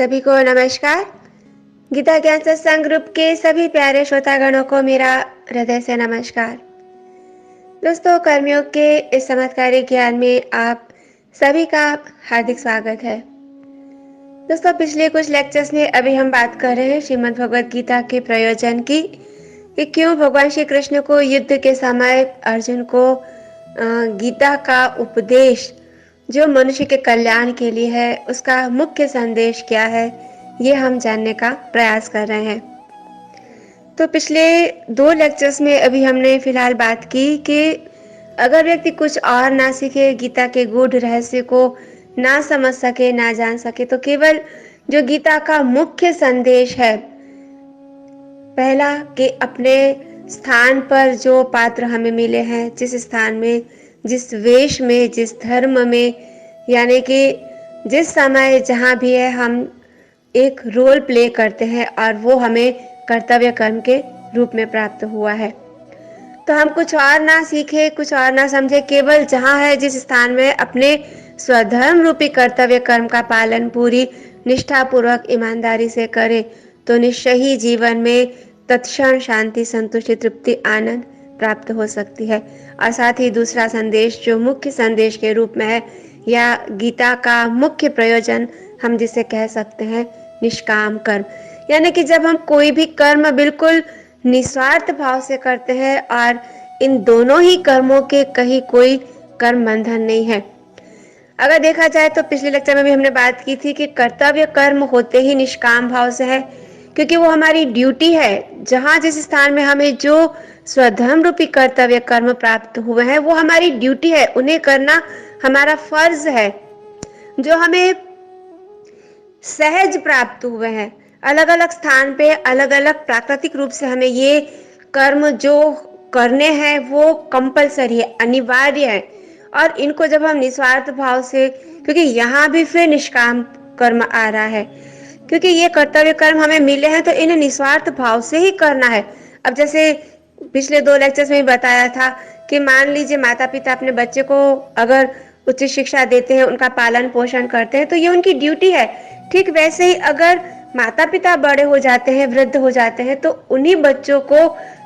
सभी को नमस्कार। गीता ज्ञान सत्संग ग्रुप के सभी प्यारे श्रोतागणों को मेरा हृदय से नमस्कार। दोस्तों, कर्मयोग के इस चमत्कारी ज्ञान में आप सभी का हार्दिक स्वागत है। दोस्तों, पिछले कुछ लेक्चर्स में अभी हम बात कर रहे हैं श्रीमद् भगवद गीता के प्रयोजन की, कि क्यों भगवान श्री कृष्ण को युद्ध के समय अर्जुन को गीता का उपदेश जो मनुष्य के कल्याण के लिए है, उसका मुख्य संदेश क्या है, ये हम जानने का प्रयास कर रहे हैं। तो पिछले 2 लेक्चर्स में अभी हमने फिलहाल बात की कि अगर व्यक्ति कुछ और ना सीखे, गीता के गूढ़ रहस्य को ना समझ सके, ना जान सके, तो केवल जो गीता का मुख्य संदेश है, पहला कि अपने स्थान पर जो पात्र हमें मिले हैं, जिस स्थान में, जिस वेश में, जिस धर्म में, यानी कि जिस समय जहाँ भी है, हम एक रोल प्ले करते हैं और वो हमें कर्तव्य कर्म के रूप में प्राप्त हुआ है। तो हम कुछ और ना सीखे, कुछ और ना समझे, केवल जहाँ है, जिस स्थान में अपने स्वधर्म रूपी कर्तव्य कर्म का पालन पूरी निष्ठापूर्वक ईमानदारी से करें, तो निश्चय ही जीवन में तत्क्षण शांति, संतुष्टि, तृप्ति, आनंद प्राप्त हो सकती है। और साथ ही दूसरा संदेश जो मुख्य संदेश के रूप में है, या गीता का मुख्य प्रयोजन हम जिसे कह सकते हैं, निष्काम कर्म, यानी कि जब हम कोई भी कर्म बिल्कुल निस्वार्थ भाव से करते हैं, और इन दोनों ही कर्मों के कहीं कोई कर्म बंधन नहीं है। अगर देखा जाए तो पिछले लेक्चर में भी हमने बात की थी कि कर्तव्य कर्म होते ही निष्काम भाव से है, क्योंकि वो हमारी ड्यूटी है। जहाँ जिस स्थान में हमें जो स्वधर्म रूपी कर्तव्य कर्म प्राप्त हुए हैं, वो हमारी ड्यूटी है, उन्हें करना हमारा फर्ज है, जो हमें सहज प्राप्त हुए हैं। अलग अलग स्थान पे अलग अलग प्राकृतिक रूप से हमें ये कर्म जो करने हैं वो कंपलसरी है, अनिवार्य है। और इनको जब हम निस्वार्थ भाव से, क्योंकि यहाँ भी फिर निष्काम कर्म आ रहा है, क्योंकि ये कर्तव्य कर्म हमें मिले हैं तो इन्हें निस्वार्थ भाव से ही करना है। अब जैसे पिछले 2 लेक्चर्स में बताया था कि मान लीजिए माता पिता अपने बच्चे को अगर उच्च शिक्षा देते हैं, उनका पालन पोषण करते हैं, तो ये उनकी ड्यूटी है। ठीक वैसे ही अगर माता पिता बड़े हो जाते हैं, वृद्ध हो जाते हैं, तो उन्हीं बच्चों को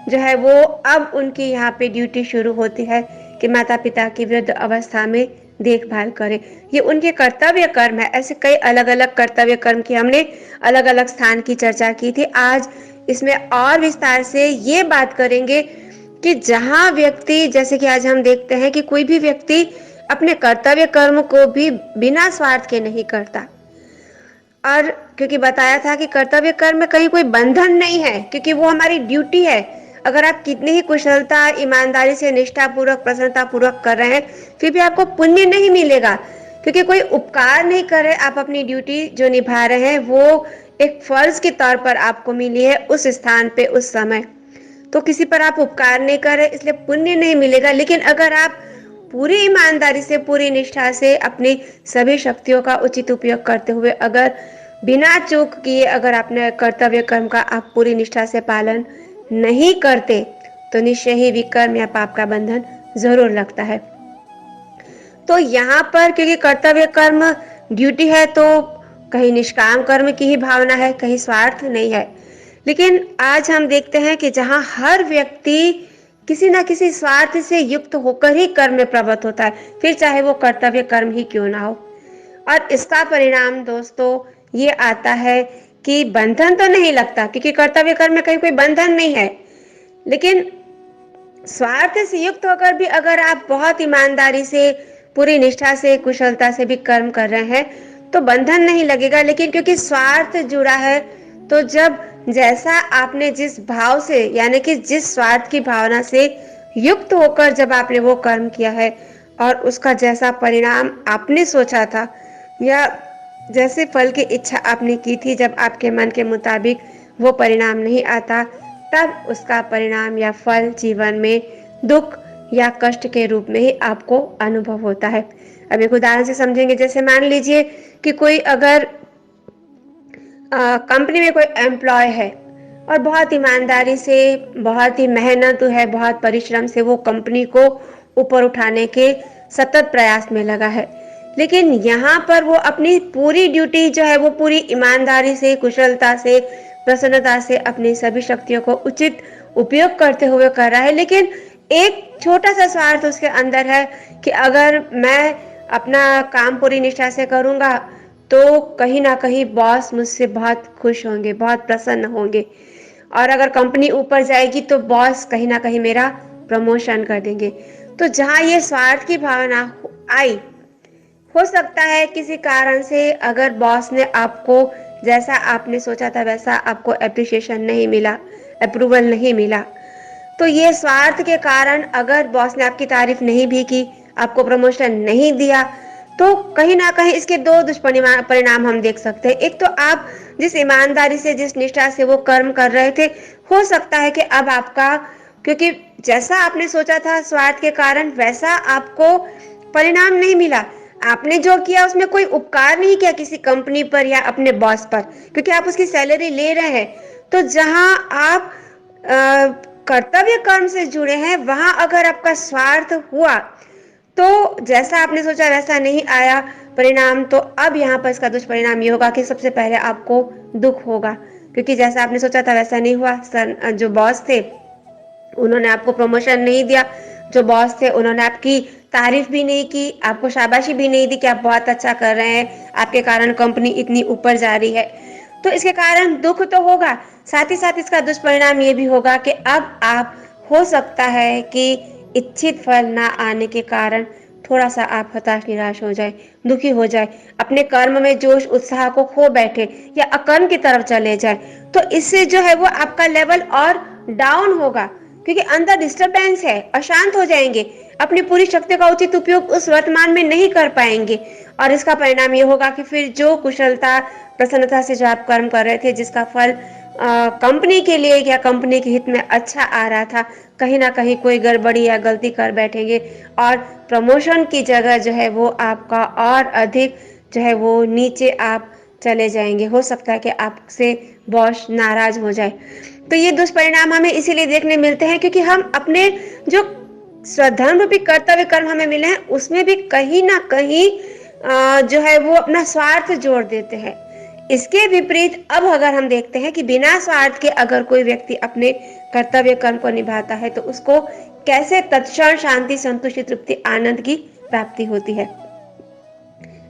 जो है वो अब उनकी यहाँ पे ड्यूटी शुरू होती है कि माता पिता की वृद्ध अवस्था में देखभाल करें। ये उनके कर्तव्य कर्म है। ऐसे कई अलग अलग कर्तव्य कर्म की हमने अलग अलग स्थान की चर्चा की थी। आज इसमें और विस्तार से ये बात करेंगे कि जहाँ व्यक्ति, जैसे कि आज हम देखते हैं कि कोई भी व्यक्ति अपने कर्तव्य कर्म को भी बिना स्वार्थ के नहीं करता, और क्योंकि बताया था कि कर्तव्य कर्म में कहीं कोई बंधन नहीं है, क्योंकि वो हमारी ड्यूटी है। अगर आप कितनी ही कुशलता, ईमानदारी से, निष्ठापूर्वक, प्रसन्नतापूर्वक कर रहे हैं, फिर भी आपको पुण्य नहीं मिलेगा, क्योंकि कोई उपकार नहीं कर रहे। आप अपनी ड्यूटी जो निभा रहे हैं वो एक फर्ज के तौर पर आपको मिली है, उस स्थान पे, उस समय। तो किसी पर आप उपकार नहीं कर रहे, इसलिए पुण्य नहीं मिलेगा। लेकिन अगर आप पूरी ईमानदारी से, पूरी निष्ठा से अपनी सभी शक्तियों का उचित उपयोग करते हुए, अगर बिना चूक किए अगर अपने कर्तव्य कर्म का आप पूरी निष्ठा से पालन नहीं करते, तो निश्चय ही विकर्म या पाप का बंधन जरूर लगता है। तो यहाँ पर क्योंकि कर्तव्य कर्म ड्यूटी है, तो कहीं निष्काम कर्म की ही भावना है, कहीं स्वार्थ नहीं है। लेकिन आज हम देखते हैं कि जहाँ हर व्यक्ति किसी ना किसी स्वार्थ से युक्त होकर ही कर्म में प्रवृत्त होता है, फिर चाहे वो कर्तव्य कर्म ही क्यों ना हो। और इसका परिणाम दोस्तों ये आता है कि बंधन तो नहीं लगता, क्योंकि कर्तव्य कर्म में कहीं कोई बंधन नहीं है। लेकिन स्वार्थ से युक्त होकर भी अगर आप बहुत ईमानदारी से, पूरी निष्ठा से, कुशलता से भी कर्म कर रहे हैं, तो बंधन नहीं लगेगा। लेकिन क्योंकि स्वार्थ जुड़ा है, तो जब जैसा आपने जिस भाव से, यानी कि जिस स्वार्थ की भावना से युक्त होकर जब आपने वो कर्म किया है, और उसका जैसा परिणाम आपने सोचा था, या जैसे फल की इच्छा आपने की थी, जब आपके मन के मुताबिक वो परिणाम नहीं आता, तब उसका परिणाम या फल जीवन में दुख या कष्ट के रूप में ही आपको अनुभव होता है। अब एक उदाहरण से समझेंगे। जैसे मान लीजिए कि कोई अगर कंपनी में कोई एम्प्लॉय है और बहुत ईमानदारी से, बहुत ही मेहनत है, बहुत परिश्रम से वो कंपनी को ऊपर उठाने के सतत प्रयास में लगा है। लेकिन यहाँ पर वो अपनी पूरी ड्यूटी जो है वो पूरी ईमानदारी से, कुशलता से, प्रसन्नता से अपनी सभी शक्तियों को उचित उपयोग करते हुए कर रहा है। लेकिन एक छोटा सा स्वार्थ उसके अंदर है कि अगर मैं अपना काम पूरी निष्ठा से करूँगा तो कहीं ना कहीं बॉस मुझसे बहुत खुश होंगे, बहुत प्रसन्न होंगे, और अगर कंपनी ऊपर जाएगी तो बॉस कहीं ना कहीं मेरा प्रमोशन कर देंगे। तो जहाँ ये स्वार्थ की भावना आई, हो सकता है किसी कारण से अगर बॉस ने आपको जैसा आपने सोचा था वैसा आपको एप्रिसिएशन नहीं मिला, अप्रूवल नहीं मिला, तो ये स्वार्थ के कारण अगर बॉस ने आपकी तारीफ नहीं भी की, आपको प्रमोशन नहीं दिया, तो कहीं ना कहीं इसके दो दुष्परिणाम हम देख सकते हैं। एक तो आप जिस ईमानदारी से, जिस निष्ठा से वो कर्म कर रहे थे, हो सकता है कि अब आपका, क्योंकि जैसा आपने सोचा था स्वार्थ के कारण वैसा आपको परिणाम नहीं मिला। आपने जो किया उसमें कोई उपकार नहीं किया किसी कंपनी पर या अपने बॉस पर, क्योंकि आप उसकी सैलरी ले रहे हैं। तो जहां आप कर्तव्य कर्म से जुड़े हैं, वहां अगर आपका स्वार्थ हुआ तो जैसा आपने सोचा वैसा नहीं आया परिणाम, तो अब यहाँ पर इसका दुष्परिणाम ये होगा कि सबसे पहले आपको दुख होगा, क्योंकि जैसा आपने सोचा था वैसा नहीं हुआ। सर, जो बॉस थे उन्होंने आपको प्रमोशन नहीं दिया, जो बॉस थे उन्होंने आपकी तारीफ भी नहीं की, आपको शाबाशी भी नहीं दी कि आप बहुत अच्छा कर रहे हैं, आपके कारण कंपनी इतनी ऊपर जा रही है। तो इसके कारण दुख तो होगा, साथ ही साथ इसका दुष्परिणाम ये भी होगा कि अब आप, हो सकता है कि इच्छित फल ना आने के कारण थोड़ा सा आप हताश निराश हो जाए, दुखी हो जाए, अपने कर्म में जोश उत्साह को खो बैठे या अकर्म की तरफ चले जाए। तो इससे जो है वो आपका लेवल और डाउन होगा, क्योंकि अंदर डिस्टरबेंस है, अशांत हो जाएंगे, अपनी पूरी शक्ति का उचित उपयोग उस वर्तमान में नहीं कर पाएंगे। और इसका परिणाम ये होगा कि फिर जो कुशलता, प्रसन्नता से जो आप कर्म कर रहे थे, जिसका फल कंपनी के लिए या कंपनी के हित में अच्छा आ रहा था, कहीं ना कहीं कोई गड़बड़ी या गलती कर बैठेंगे और प्रमोशन की जगह जो है वो आपका और अधिक जो है वो नीचे आप चले जाएंगे। हो सकता है कि आपसे बॉस नाराज हो जाए। तो ये दुष्परिणाम हमें इसीलिए देखने मिलते हैं क्योंकि हम अपने जो स्वधर्म रूपी कर्तव्य कर्म हमें मिले हैं उसमें भी कहीं ना कहीं जो है वो अपना स्वार्थ जोड़ देते हैं। इसके विपरीत अब अगर हम देखते हैं कि बिना स्वार्थ के अगर कोई व्यक्ति अपने कर्तव्य कर्म को निभाता है तो उसको कैसे तत्क्षण शांति, संतुष्टि, तृप्ति, आनंद की प्राप्ति होती है।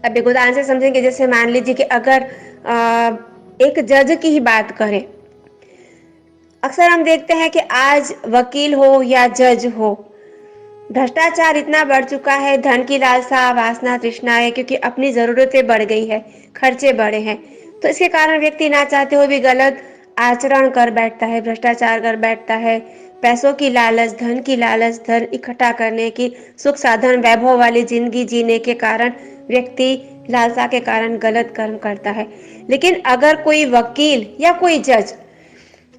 अब एक उदाहरण से समझेंगे। जैसे मान लीजिए कि अगर एक जज की ही बात करें, अक्सर हम देखते हैं कि आज वकील हो या जज हो, भ्रष्टाचार इतना बढ़ चुका है, धन की लालसा, वासना, तृष्णाएं, क्योंकि अपनी जरूरतें बढ़ गई है, खर्चे बढ़े हैं, तो इसके कारण व्यक्ति ना चाहते हुए भी गलत आचरण कर बैठता है, भ्रष्टाचार कर बैठता है। पैसों की लालच, धन की लालच, धन इकट्ठा करने की, सुख साधन वैभव वाली जिंदगी जीने के कारण व्यक्ति लालसा के कारण गलत कर्म करता है। लेकिन अगर कोई वकील या कोई जज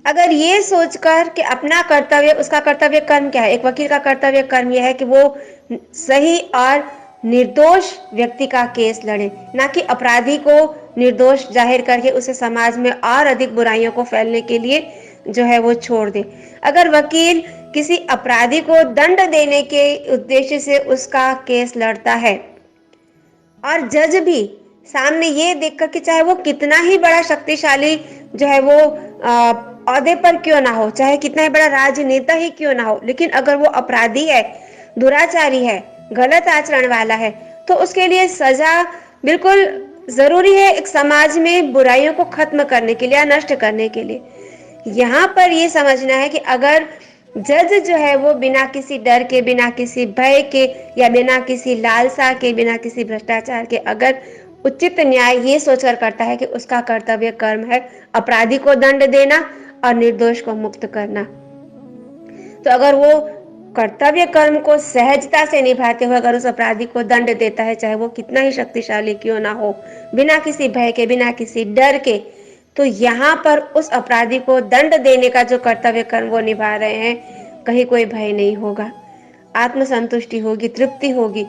अगर ये सोचकर कि अपना कर्तव्य, उसका कर्तव्य कर्म क्या है, एक वकील का कर्तव्य कर्म यह है कि वो सही और निर्दोष व्यक्ति का केस लड़े, ना कि अपराधी को निर्दोष जाहिर करके उसे समाज में और अधिक बुराइयों को फैलने के लिए जो है वो छोड़ दे। अगर वकील किसी अपराधी को दंड देने के उद्देश्य से उसका केस लड़ता है और जज भी सामने ये देखकर कि चाहे वो कितना ही बड़ा शक्तिशाली जो है वो औहदे पर क्यों ना हो, चाहे कितना ही बड़ा राजनेता ही क्यों ना हो, लेकिन अगर वो अपराधी है, दुराचारी है, गलत आचरण वाला है, तो उसके लिए सजा बिल्कुल जरूरी है एक समाज में बुराइयों को खत्म करने के लिए या नष्ट करने के लिए। यहाँ पर ये समझना है कि अगर जज जो है वो बिना किसी डर के, बिना किसी भय के या बिना किसी लालसा के, बिना किसी भ्रष्टाचार के अगर उचित न्याय ये सोचकर करता है कि उसका कर्तव्य कर्म है अपराधी को दंड देना और निर्दोष को मुक्त करना, तो अगर वो कर्तव्य कर्म को सहजता से निभाते हुए अगर उस अपराधी को दंड देता है, चाहे वो कितना ही शक्तिशाली क्यों ना हो, बिना किसी भय के, बिना किसी डर के, तो यहाँ पर उस अपराधी को दंड देने का जो कर्तव्य कर्म वो निभा रहे हैं, कहीं कोई भय नहीं होगा, आत्मसंतुष्टि होगी, तृप्ति होगी।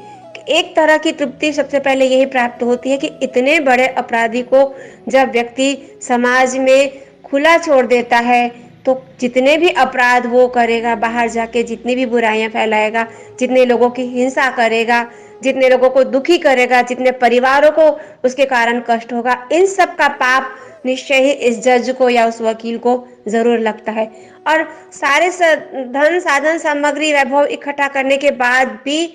एक तरह की तृप्ति सबसे पहले यही प्राप्त होती है कि इतने बड़े अपराधी को जब व्यक्ति समाज में खुला छोड़ देता है तो जितने भी अपराध वो करेगा, बाहर जाके जितनी भी बुराइयां फैलाएगा, जितने लोगों की हिंसा करेगा, जितने लोगों को दुखी करेगा, जितने परिवारों को उसके कारण कष्ट होगा, इन सब का पाप निश्चय ही इस जज को या उस वकील को जरूर लगता है। और सारे धन साधन सामग्री वैभव इकट्ठा करने के बाद भी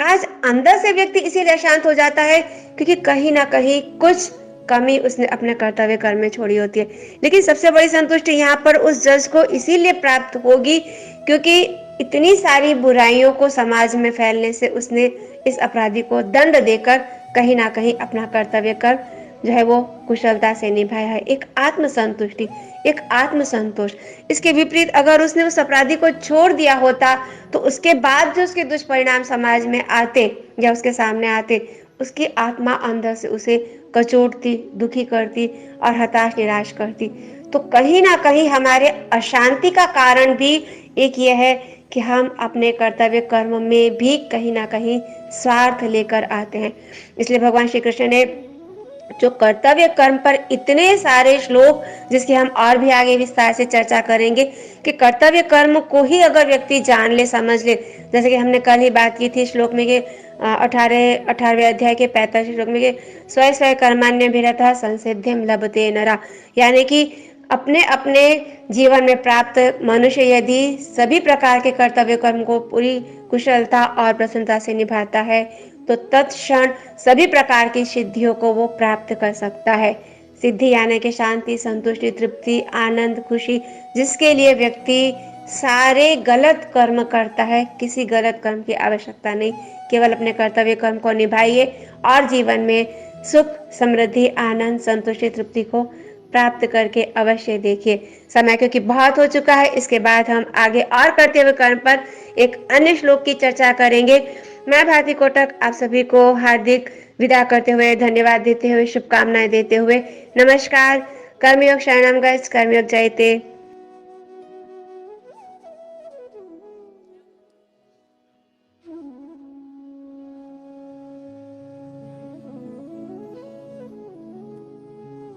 आज अंदर से व्यक्ति इसीलिए अशांत हो जाता है क्योंकि कहीं ना कहीं कुछ कमी उसने अपने कर्तव्य कर्म में छोड़ी होती है। लेकिन सबसे बड़ी संतुष्टि यहाँ पर उस जज को इसीलिए प्राप्त होगी क्योंकि इतनी सारी बुराइयों को समाज में फैलने से उसने इस अपराधी को दंड देकर कहीं ना कहीं अपना कर्तव्य कर्म जो है वो कुशलता से निभाया है। एक आत्मसंतुष्टि, एक आत्मसंतोष। इसके विपरीत अगर उसने उस अपराधी को छोड़ दिया होता तो उसके बाद जो उसके दुष्परिणाम समाज में आते या उसके सामने आते, उसकी आत्मा अंदर से उसे कचोटती, दुखी करती और हताश निराश करती। तो कहीं ना कहीं हमारे अशांति का कारण भी एक यह है कि हम अपने कर्तव्य कर्म में भी कहीं ना कहीं स्वार्थ लेकर आते हैं। इसलिए भगवान श्री कृष्ण ने जो कर्तव्य कर्म पर इतने सारे श्लोक, जिसकी हम और भी आगे विस्तार से चर्चा करेंगे, कि कर्तव्य कर्म को ही अगर व्यक्ति जान ले, समझ ले, जैसे कि हमने कल ही बात की थी श्लोक में कि 18वें अध्याय के 45 श्लोक में कि स्वय स्वय कर्माण्य भिरतः संसिद्धिम लभते नरा, यानी कि अपने अपने जीवन में प्राप्त मनुष्य यदि सभी प्रकार के कर्तव्य कर्म को पूरी कुशलता और प्रसन्नता से निभाता है तो तत्क्षण सभी प्रकार की सिद्धियों को वो प्राप्त कर सकता है। सिद्धि यानी कि शांति, संतुष्टि, तृप्ति, आनंद, खुशी, जिसके लिए व्यक्ति सारे गलत कर्म करता है। किसी गलत कर्म की आवश्यकता नहीं, केवल अपने कर्तव्य कर्म को निभाइए और जीवन में सुख, समृद्धि, आनंद, संतुष्टि, तृप्ति को प्राप्त करके अवश्य देखिए। समय क्योंकि बहुत हो चुका है, इसके बाद हम आगे और कर्तव्य कर्म पर एक अन्य श्लोक की चर्चा करेंगे। मैं भारती कोटक आप सभी को हार्दिक विदा करते हुए, धन्यवाद देते हुए, शुभकामनाएं देते हुए नमस्कार। कर्मयोग शरणम गच्छ, कर्मयोग जयते।